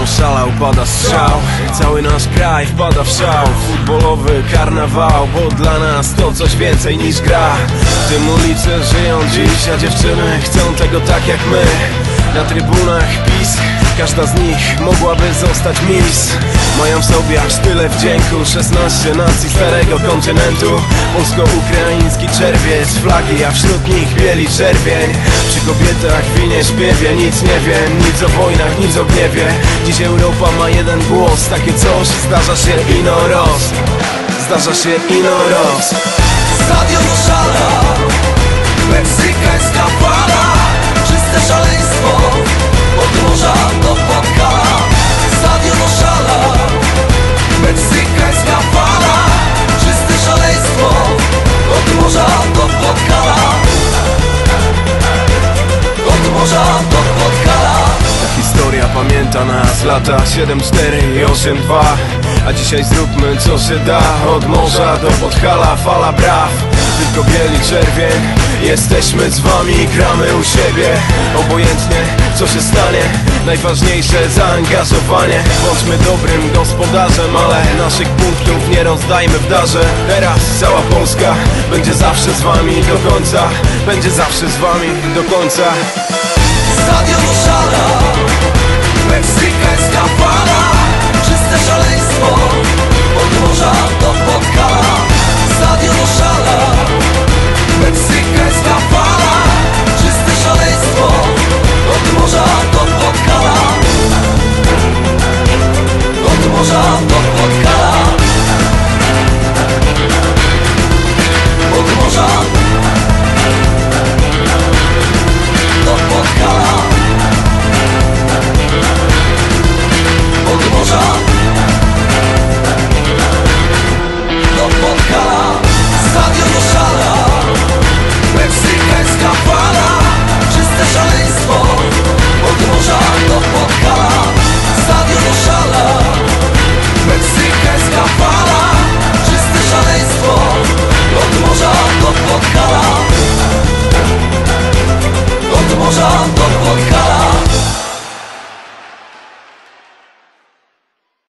oszalał, pada strzał. Cały nasz kraj wpada w szał. Futbolowy karnawał, bo dla nas to coś więcej niż gra. W tym ulice żyją dziś, a dziewczyny chcą tego tak jak my. Na trybunach pisk, każda z nich mogłaby zostać miss. Mają w sobie aż tyle wdzięku, 16 nacji starego kontynentu. Polsko-ukraiński czerwiec, flagi, a wśród nich bieli czerwień. Przy kobietach w winie śpiewie, nic nie wiem, nic o wojnach, nic o gniewie. Dziś Europa ma jeden głos, takie coś zdarza się ino roz. Zdarza się ino roz. Stadion oszala, meksykańska fala, czyste szaleństwo, od morza do Podkala. Stadion oszala, meksykańska fala, czyste szaleństwo, od morza do Podkala. Od morza do Podkala. Ta historia pamięta nas, lata 7-4 i 8-2. A dzisiaj zróbmy co się da, od morza do Podhala, fala braw. Tylko bieli czerwień, jesteśmy z wami, gramy u siebie. Obojętnie co się stanie, najważniejsze zaangażowanie. Bądźmy dobrym gospodarzem, ale naszych punktów nie rozdajmy w darze. Teraz cała Polska będzie zawsze z wami do końca. Będzie zawsze z wami do końca. Stadion